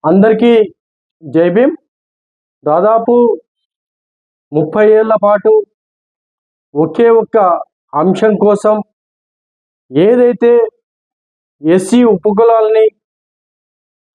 అందరికీ జై భీమ్. దాదాపు 30 ఏళ్ల పాటు ఒకే ఒక్క అంశం కోసం ఏదైతే ఎస్సీ ఉపకులాలని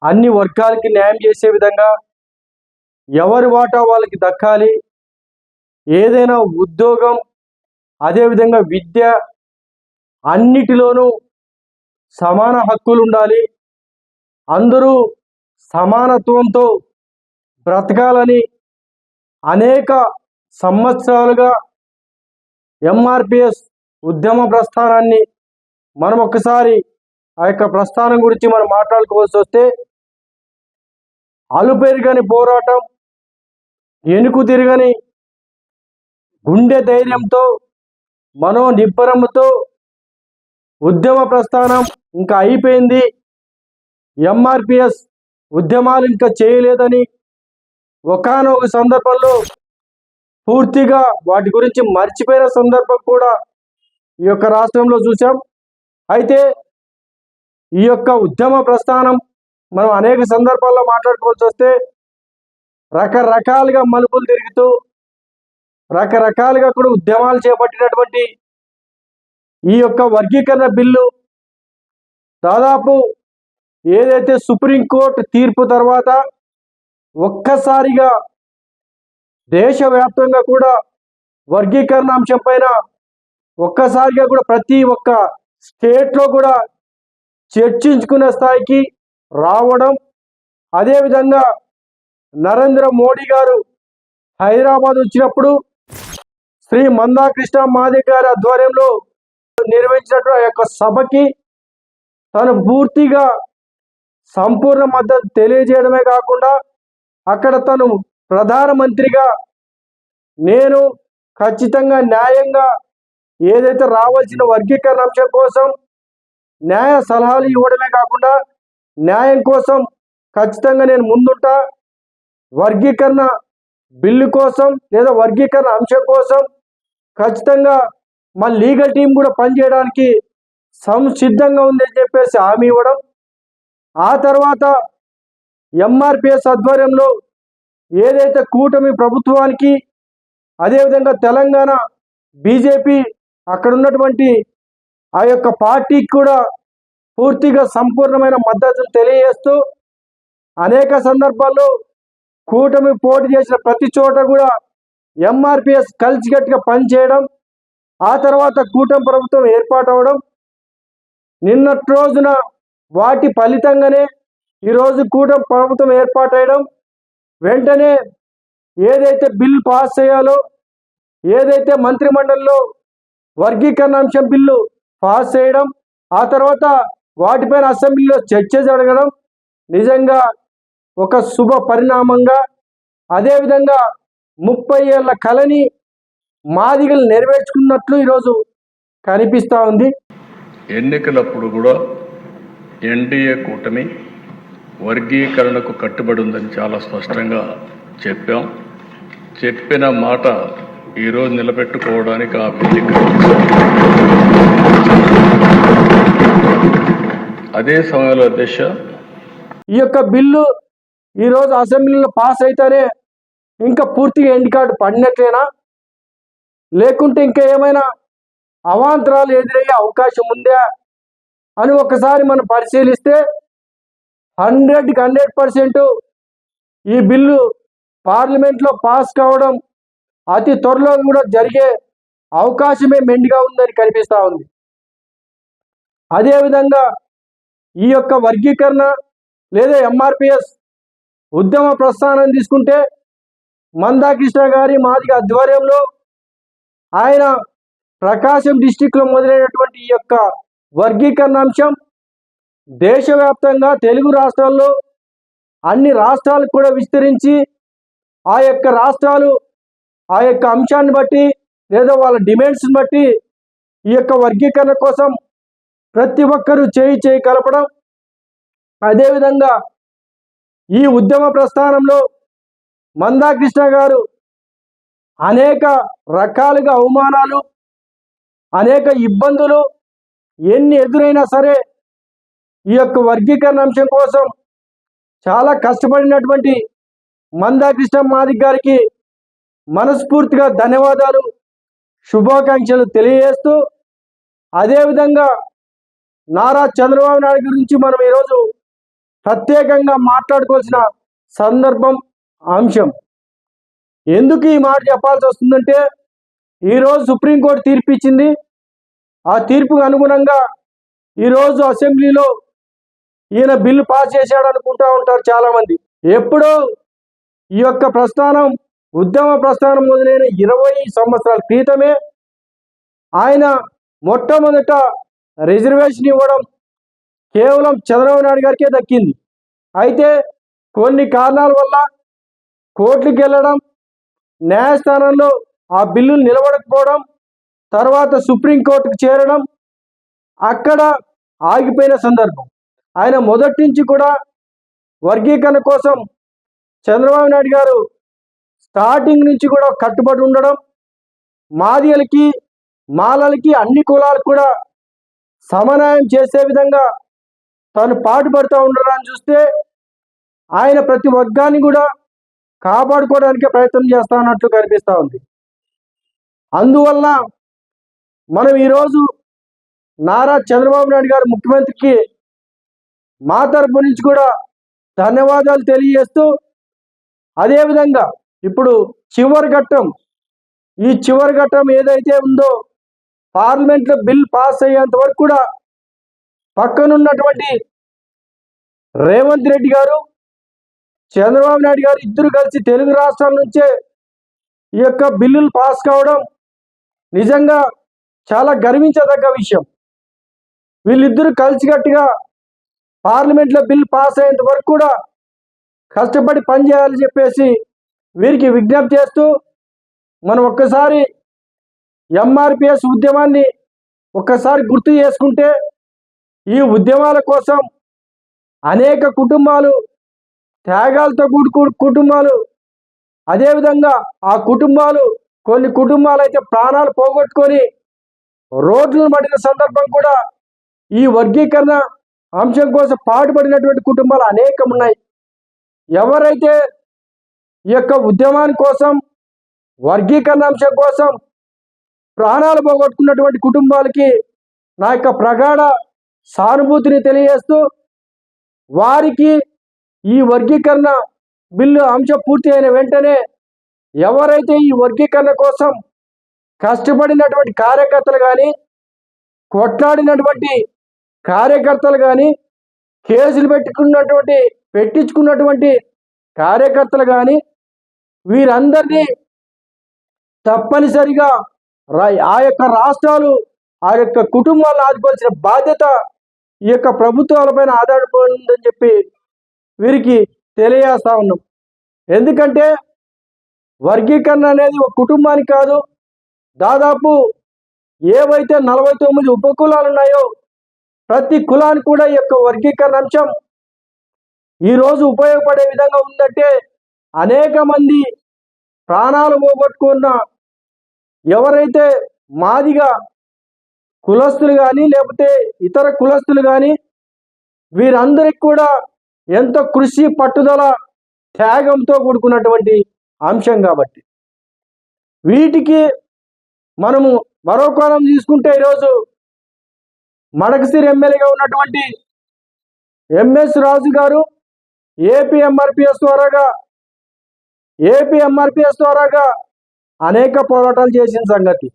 అన్ని వర్గాలకి న్యాయం చేసే విధంగా ఎవరి వాటా వాళ్ళకి దక్కాలి, ఏదైనా ఉద్యోగం, అదేవిధంగా విద్య, అన్నిటిలోనూ సమాన హక్కులు ఉండాలి, అందరూ సమానత్వంతో బ్రతకాలని అనేక సంవత్సరాలుగా ఎంఆర్పిఎస్ ఉద్యమ ప్రస్థానాన్ని మనం ఒక్కసారి ఆ యొక్క ప్రస్థానం గురించి మనం మాట్లాడుకోవాల్సి వస్తే, అలుపెరుగని పోరాటం, ఎనుకు తిరగని గుండె ధైర్యంతో, మనో నిబ్బరంతో ఉద్యమ ప్రస్థానం ఇంకా అయిపోయింది, ఎంఆర్పిఎస్ ఉద్యమాలు ఇంకా చేయలేదని ఒకానొక సందర్భంలో పూర్తిగా వాటి గురించి మర్చిపోయిన సందర్భం కూడా ఈ యొక్క రాష్ట్రంలో చూసాం. అయితే ఈ యొక్క ఉద్యమ ప్రస్థానం మనం అనేక సందర్భాల్లో మాట్లాడుకోవాల్సి వస్తే రకరకాలుగా మలుపులు తిరుగుతూ రకరకాలుగా కూడా ఉద్యమాలు చేపట్టినటువంటి ఈ యొక్క వర్గీకరణ బిల్లు దాదాపు ఏదైతే సుప్రీంకోర్టు తీర్పు తర్వాత ఒక్కసారిగా దేశవ్యాప్తంగా కూడా వర్గీకరణ అంశం పైన ఒక్కసారిగా కూడా ప్రతి ఒక్క స్టేట్లో కూడా చర్చించుకునే స్థాయికి రావడం, అదేవిధంగా నరేంద్ర మోడీ గారు హైదరాబాద్ వచ్చినప్పుడు శ్రీ మందాకృష్ణ మాదిగ గారి ఆధ్వర్యంలో నిర్వహించినటువంటి ఆ యొక్క సభకి తను పూర్తిగా సంపూర్ణ మద్దతు తెలియజేయడమే కాకుండా అక్కడ తను ప్రధానమంత్రిగా నేను ఖచ్చితంగా న్యాయంగా ఏదైతే రావాల్సిన వర్గీకరణ అంశం కోసం న్యాయ సలహాలు ఇవ్వడమే కాకుండా న్యాయం కోసం ఖచ్చితంగా నేను ముందుంటా, వర్గీకరణ బిల్లు కోసం లేదా వర్గీకరణ అంశం కోసం ఖచ్చితంగా మా లీగల్ టీం కూడా పనిచేయడానికి సంసిద్ధంగా ఉందని చెప్పేసి హామీ ఇవ్వడం, ఆ తర్వాత ఎంఆర్పిఎస్ ఆధ్వర్యంలో ఏదైతే కూటమి ప్రభుత్వానికి, అదేవిధంగా తెలంగాణ బీజేపీ అక్కడ ఉన్నటువంటి ఆ యొక్క పార్టీకి కూడా పూర్తిగా సంపూర్ణమైన మద్దతు తెలియజేస్తూ అనేక సందర్భాల్లో కూటమి పోటీ చేసిన ప్రతి చోట కూడా ఎంఆర్పిఎస్ కలిసికట్టుగా పనిచేయడం, ఆ తర్వాత కూటమి ప్రభుత్వం ఏర్పాటవడం, నిన్నటి రోజున వాటి ఫలితంగానే ఈరోజు కూటమి ప్రభుత్వం ఏర్పాటయడం, వెంటనే ఏదైతే బిల్ పాస్ చేయాలో, ఏదైతే మంత్రిమండలిలో వర్గీకరణ అంశం బిల్లు పాస్ చేయడం, ఆ తర్వాత వాటిపైన అసెంబ్లీలో చర్చ జరగడం నిజంగా ఒక శుభ పరిణామంగా, అదేవిధంగా 30 ఏళ్ల కళని మాదిగలు నెరవేర్చుకున్నట్లు ఈరోజు కనిపిస్తూ ఉంది. ఎన్నికలప్పుడు కూడా ఎన్డీఏ కూటమి వర్గీకరణకు కట్టుబడి ఉందని చాలా స్పష్టంగా చెప్పాం. చెప్పిన మాట ఈరోజు నిలబెట్టుకోవడానికి ఆ బిల్లు, అదే సమయంలో దిశ ఈ యొక్క బిల్లు ఈరోజు అసెంబ్లీలో పాస్ అయితేనే ఇంకా పూర్తిగా ఎండ్ కార్డు పడినట్లేనా, లేకుంటే ఇంకా ఏమైనా అవాంతరాలు ఎదురయ్యే అవకాశం ఉందా అని ఒకసారి మనం పరిశీలిస్తే 100కి 100% ఈ బిల్లు పార్లమెంట్లో పాస్ కావడం అతి త్వరలో కూడా జరిగే అవకాశమే మెండుగా ఉందని కనిపిస్తూ ఉంది. అదేవిధంగా ఈ యొక్క వర్గీకరణ లేదా ఎంఆర్పిఎస్ ఉద్యమ ప్రస్థానం తీసుకుంటే మందాకృష్ణ గారి మాదిగ ఆధ్వర్యంలో ఆయన ప్రకాశం డిస్టిక్లో మొదలైనటువంటి ఈ యొక్క వర్గీకరణ అంశం దేశవ్యాప్తంగా తెలుగు రాష్ట్రాల్లో అన్ని రాష్ట్రాలకు కూడా విస్తరించి ఆ యొక్క రాష్ట్రాలు ఆ యొక్క అంశాన్ని బట్టి లేదా వాళ్ళ డిమాండ్స్ని బట్టి ఈ యొక్క వర్గీకరణ కోసం ప్రతి ఒక్కరూ చేయి కలపడం, అదేవిధంగా ఈ ఉద్యమ ప్రస్థానంలో మందాకృష్ణ గారు అనేక రకాలుగా అవమానాలు, అనేక ఇబ్బందులు ఎన్ని ఎదురైనా సరే ఈ యొక్క వర్గీకరణ అంశం కోసం చాలా కష్టపడినటువంటి మందాకృష్ణ మాదిక్ గారికి మనస్ఫూర్తిగా ధన్యవాదాలు, శుభాకాంక్షలు తెలియజేస్తూ, అదేవిధంగా నారా చంద్రబాబు నాయుడు గురించి మనం ఈరోజు ప్రత్యేకంగా మాట్లాడుకోవాల్సిన సందర్భం, అంశం. ఎందుకు ఈ మాట చెప్పాల్సి వస్తుందంటే, ఈరోజు సుప్రీంకోర్టు తీర్పు ఇచ్చింది. ఆ తీర్పుకు అనుగుణంగా ఈరోజు అసెంబ్లీలో ఈయన బిల్లు పాస్ చేశాడు అనుకుంటా ఉంటారు చాలామంది. ఎప్పుడో ఈ యొక్క ప్రస్థానం, ఉద్యమ ప్రస్థానం మొదలైన 20 సంవత్సరాల క్రితమే ఆయన మొట్టమొదట రిజర్వేషన్ ఇవ్వడం కేవలం చంద్రబాబు నాయుడు గారికే దక్కింది. అయితే కొన్ని కారణాల వల్ల కోర్టుకి వెళ్ళడం, న్యాయస్థానంలో ఆ బిల్లులు నిలబడకపోవడం, తర్వాత సుప్రీంకోర్టుకు చేరడం, అక్కడ ఆగిపోయిన సందర్భం. ఆయన మొదటి నుంచి కూడా వర్గీకరణ కోసం చంద్రబాబు నాయుడు గారు స్టార్టింగ్ నుంచి కూడా కట్టుబడి ఉండడం, మాదిగలకి, మాలలకి, అన్ని కులాలకు కూడా సమన్వయం చేసే విధంగా తాను పాటుపడుతూ ఉండడాన్ని చూస్తే ఆయన ప్రతి వర్గాన్ని కూడా కాపాడుకోవడానికే ప్రయత్నం చేస్తా ఉన్నట్లు కనిపిస్తూ ఉంది. అందువల్ల మనం ఈరోజు నారా చంద్రబాబు నాయుడు గారు ముఖ్యమంత్రికి మా తరపు నుంచి కూడా ధన్యవాదాలు తెలియజేస్తూ, అదేవిధంగా ఇప్పుడు ఈ చివరి ఘట్టం ఏదైతే ఉందో పార్లమెంట్లో బిల్ పాస్ అయ్యేంత వరకు కూడా పక్కనున్నటువంటి రేవంత్ రెడ్డి గారు, చంద్రబాబు నాయుడు గారు ఇద్దరు కలిసి తెలుగు రాష్ట్రాల నుంచే ఈ యొక్క బిల్లులు పాస్ కావడం నిజంగా చాలా గర్వించదగ్గ విషయం. వీళ్ళిద్దరూ కలిసికట్టుగా పార్లమెంట్లో బిల్ పాస్ అయ్యేంత వరకు కూడా కష్టపడి పనిచేయాలని చెప్పేసి వీరికి విజ్ఞప్తి చేస్తూ, మనం ఒక్కసారి ఎంఆర్పిఎస్ ఉద్యమాన్ని ఒక్కసారి గుర్తు చేసుకుంటే, ఈ ఉద్యమాల కోసం అనేక కుటుంబాలు, త్యాగాలతో కుటుంబాలు, అదేవిధంగా ఆ కుటుంబాలు, కొన్ని కుటుంబాలు అయితే ప్రాణాలు పోగొట్టుకొని రోడ్లను పడిన సందర్భం కూడా ఈ వర్గీకరణ అంశం కోసం పాటుపడినటువంటి కుటుంబాలు అనేకం ఉన్నాయి. ఎవరైతే ఈ యొక్క ఉద్యమాని కోసం, వర్గీకరణ అంశం కోసం ప్రాణాలు పోగొట్టుకున్నటువంటి కుటుంబాలకి నా యొక్క ప్రగాఢ సానుభూతిని తెలియజేస్తూ, వారికి ఈ వర్గీకరణ బిల్లు అంశం పూర్తి అయిన వెంటనే ఎవరైతే ఈ వర్గీకరణ కోసం కష్టపడినటువంటి కార్యకర్తలు కానీ, కొట్లాడినటువంటి కార్యకర్తలు కానీ, కేసులు పెట్టించుకున్నటువంటి కార్యకర్తలు కానీ, వీరందరినీ తప్పనిసరిగా ఆ యొక్క రాష్ట్రాలు, ఆ యొక్క కుటుంబాలను ఆదుకోవాల్సిన బాధ్యత ఈ యొక్క ప్రభుత్వాలపైన ఆధారపడిందని చెప్పి వీరికి తెలియజేస్తా ఉన్నాం. ఎందుకంటే వర్గీకరణ అనేది ఒక కుటుంబానికి కాదు, దాదాపు ఏవైతే 49 ఉపకులాలు ఉన్నాయో ప్రతి కులానికి కూడా ఈ యొక్క వర్గీకరణ అంశం ఈరోజు ఉపయోగపడే విధంగా ఉందంటే, అనేక మంది ప్రాణాలు పోగొట్టుకున్న ఎవరైతే మాదిగా కులస్తులు కానీ, లేకపోతే ఇతర కులస్తులు కానీ, వీరందరికి కూడా ఎంతో కృషి, పట్టుదల, త్యాగంతో కూడుకున్నటువంటి అంశం. కాబట్టి వీటికి మనము మరో కోణం తీసుకుంటే, ఈరోజు మడకసిరి ఎమ్మెల్యేగా ఉన్నటువంటి ఎంఎస్ రాజు గారు ఏపీ ఎంఆర్పిఎస్ ద్వారాగా అనేక పోరాటాలు చేసిన సంగతి.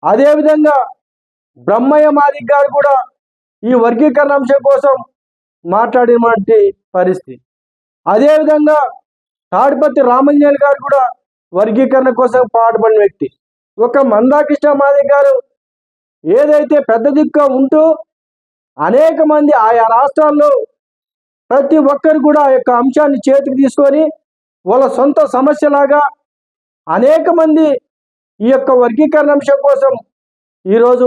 అదేవిధంగా బ్రహ్మయ్య మాదిక్ గారు కూడా ఈ వర్గీకరణ అంశం కోసం మాట్లాడినటువంటి పరిస్థితి. అదేవిధంగా తాడిపత్రి రామంజనేయులు గారు కూడా వర్గీకరణ కోసం పాటుపడిన వ్యక్తి. ఒక మందాకృష్ణ మాదిక్ గారు ఏదైతే పెద్ద దిక్కుగా ఉంటూ అనేక మంది ఆయా రాష్ట్రాల్లో ప్రతి ఒక్కరు కూడా ఆ యొక్క అంశాన్ని చేతికి తీసుకొని వాళ్ళ సొంత సమస్యలాగా అనేక మంది ఈ యొక్క వర్గీకరణ అంశం కోసం ఈరోజు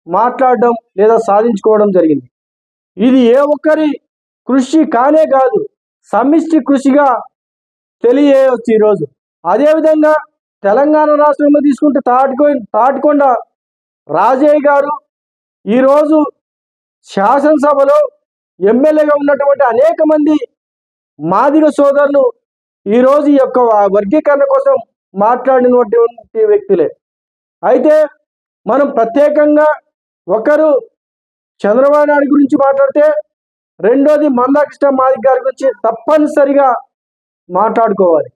మాట్లాడడం లేదా సాధించుకోవడం జరిగింది. ఇది ఏ ఒక్కరి కృషి కానే కాదు, సమిష్టి కృషిగా తెలియవచ్చు ఈరోజు. అదేవిధంగా తెలంగాణ రాష్ట్రంలో తీసుకుంటే తాటికొండ రాజయ్య గారు ఈరోజు శాసనసభలో ఎమ్మెల్యేగా ఉన్నటువంటి అనేక మంది మాదిగ సోదరులు ఈరోజు ఈ యొక్క వర్గీకరణ కోసం మాట్లాడినటువంటి వ్యక్తులే. అయితే మనం ప్రత్యేకంగా ఒకరు చంద్రబాబు నాయుడు గురించి మాట్లాడితే, రెండోది మందాకృష్ణ మాదిగ గారి గురించి తప్పనిసరిగా మాట్లాడుకోవాలి.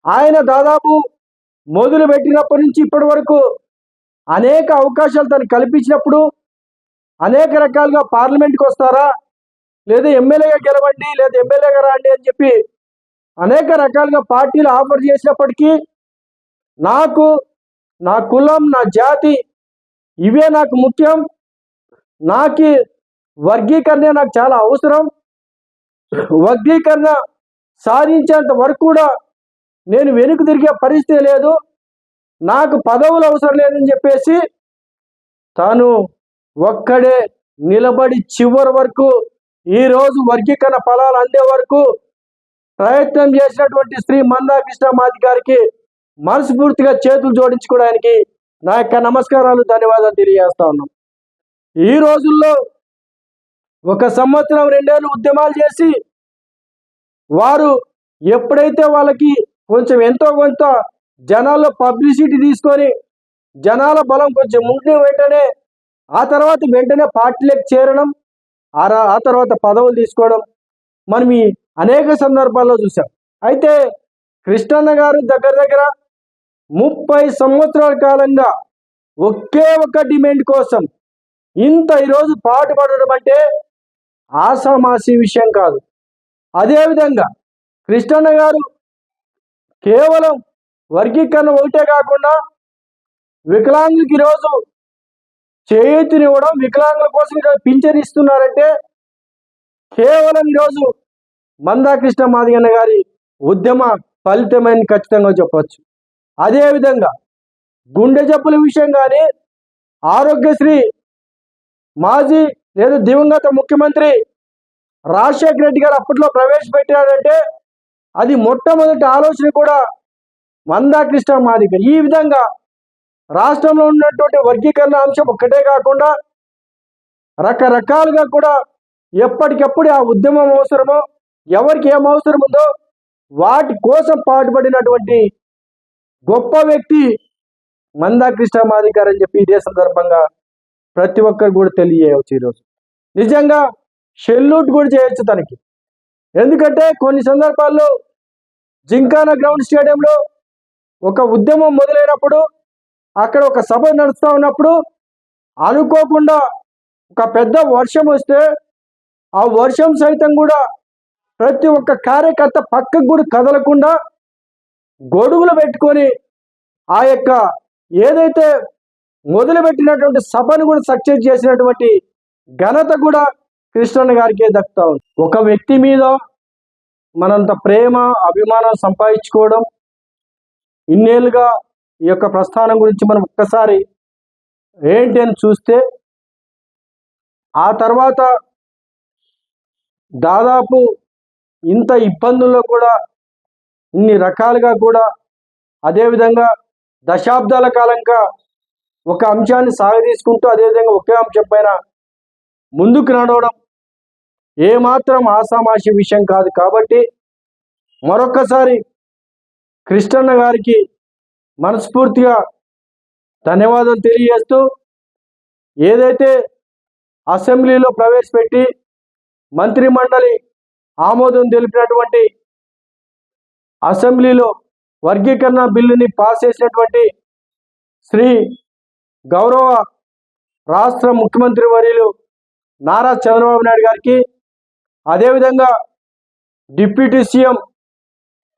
ఆయన దాదాపు మొదలు పెట్టినప్పటి నుంచి ఇప్పటి వరకు అనేక అవకాశాలు తను కల్పించినప్పుడు అనేక రకాలుగా పార్లమెంట్కి వస్తారా, లేదా ఎమ్మెల్యేగా గెలవండి, లేదా ఎమ్మెల్యేగా రాండి అని చెప్పి అనేక రకాలుగా పార్టీలు ఆఫర్ చేసినప్పటికీ నాకు నా కులం, నా జాతి ఇవే నాకు ముఖ్యం, నాకు వర్గీకరణ నాకు చాలా అవసరం, వర్గీకరణ సాధించేంత వరకు కూడా నేను వెనుక తిరిగే పరిస్థితి లేదు, నాకు పదవులు అవసరం లేదని చెప్పేసి తాను ఒక్కడే నిలబడి చివరి వరకు ఈరోజు వర్గీకరణ ఫలాలు అందే వరకు ప్రయత్నం చేసినటువంటి శ్రీ మందాకృష్ణ మాదిగ గారికి మనస్ఫూర్తిగా చేతులు జోడించుకోవడానికి నా యొక్క నమస్కారాలు, ధన్యవాదాలు తెలియజేస్తా ఉన్నాం. ఈ రోజుల్లో 1 సంవత్సరం 2 ఏళ్ళు ఉద్యమాలు చేసి వారు ఎప్పుడైతే వాళ్ళకి కొంచెం ఎంతో కొంత జనాల్లో పబ్లిసిటీ తీసుకొని జనాల బలం కొంచెం ఉంటే వెంటనే ఆ తర్వాత పార్టీలకు చేరడం, ఆ తర్వాత పదవులు తీసుకోవడం మనం ఈ అనేక సందర్భాల్లో చూసాం. అయితే కృష్ణన్న గారు దగ్గర 30 సంవత్సరాల కాలంగా ఒకే ఒక డిమాండ్ కోసం ఈరోజు పాటుపడడం అంటే ఆషామాషి విషయం కాదు. అదేవిధంగా కృష్ణన్న గారు కేవలం వర్గీకరణ ఒకటే కాకుండా వికలాంగులకి ఈరోజు చేయూతనివ్వడం, వికలాంగుల కోసం ఈరోజు పింఛన్ ఇస్తున్నారంటే కేవలం ఈరోజు మందాకృష్ణ మాదిగన్న గారి ఉద్యమ ఫలితమని ఖచ్చితంగా చెప్పవచ్చు. అదేవిధంగా గుండె జబ్బుల విషయం కానీ ఆరోగ్యశ్రీ మాజీ లేదా దివంగత ముఖ్యమంత్రి రాజశేఖర రెడ్డి గారు అప్పట్లో ప్రవేశపెట్టారంటే అది మొట్టమొదటి ఆలోచన కూడా మందాకృష్ణ మాదిగ. ఈ విధంగా రాష్ట్రంలో ఉన్నటువంటి వర్గీకరణ అంశం ఒక్కటే కాకుండా రకరకాలుగా కూడా ఎప్పటికప్పుడు ఆ ఉద్యమం అవసరమో, ఎవరికి ఏం అవసరం ఉందో వాటి కోసం పాటుపడినటువంటి గొప్ప వ్యక్తి మందాకృష్ణ మాదిగ గారు అని చెప్పి ఇదే సందర్భంగా ప్రతి ఒక్కరు కూడా తెలియజేయవచ్చు. ఈరోజు నిజంగా సెల్యూట్ కూడా చేయొచ్చు తనకి. ఎందుకంటే కొన్ని సందర్భాల్లో జింకానా గ్రౌండ్ స్టేడియంలో ఒక ఉద్యమం మొదలైనప్పుడు అక్కడ ఒక సభ నడుస్తూ ఉన్నప్పుడు అనుకోకుండా ఒక పెద్ద వర్షం వస్తే ఆ వర్షం సైతం కూడా ప్రతి ఒక్క కార్యకర్త పక్కకు కూడా కదలకుండా గొడుగులు పెట్టుకొని ఆ యొక్క ఏదైతే మొదలుపెట్టినటువంటి సభను కూడా సక్సెస్ చేసినటువంటి ఘనత కూడా కృష్ణన్న గారికే దక్కుతా ఉంది. ఒక వ్యక్తి మీద మనంత ప్రేమ అభిమానం సంపాదించుకోవడం, ఇన్నేళ్ళుగా ఈ యొక్క ప్రస్థానం గురించి మనం ఒక్కసారి ఏంటి అని చూస్తే ఆ తర్వాత దాదాపు ఇంత ఇబ్బందుల్లో కూడా ఇన్ని రకాలుగా కూడా అదేవిధంగా దశాబ్దాల కాలంగా ఒక అంశాన్ని సాగదీసుకుంటూ అదేవిధంగా ఒకే అంశం పైన ముందుకు నడవడం ఏమాత్రం ఆషామాషి విషయం కాదు. కాబట్టి మరొక్కసారి కృష్ణన్న గారికి మనస్ఫూర్తిగా ధన్యవాదాలు తెలియజేస్తూ, ఏదైతే అసెంబ్లీలో ప్రవేశపెట్టి మంత్రిమండలి ఆమోదం తెలిపినటువంటి అసెంబ్లీలో వర్గీకరణ బిల్లుని పాస్ చేసినటువంటి శ్రీ గౌరవ రాష్ట్ర ముఖ్యమంత్రి వర్యులు నారా చంద్రబాబు నాయుడు గారికి, అదేవిధంగా డిప్యూటీ సీఎం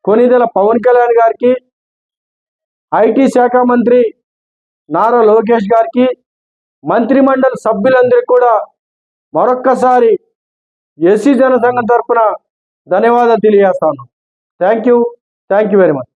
కొనిదెల పవన్ కళ్యాణ్ గారికి, ఐటీ శాఖ మంత్రి నారా లోకేష్ గారికి, మంత్రిమండలి సభ్యులందరికీ కూడా మరొక్కసారి ఎస్సీ జనసంఘం తరఫున ధన్యవాదాలు తెలియజేస్తాను. Thank you very much.